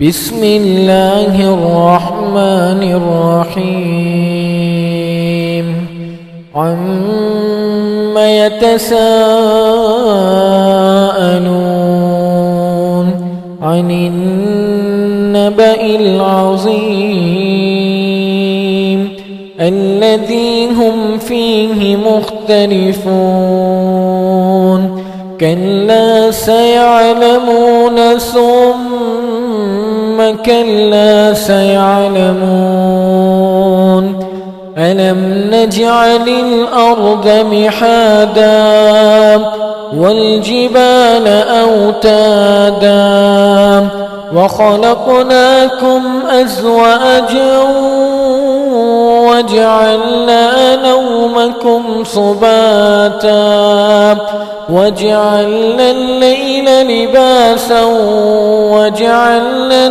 بسم الله الرحمن الرحيم عم يتساءلون عن النبأ العظيم الذي هم فيه مختلفون كلا سيعلمون ثم كلا سيعلمون ألم نجعل الأرض مهادا والجبال أوتادا وخلقناكم أزواجا وجعلنا نومكم سباتا وجعلنا الليل لباسا وجعلنا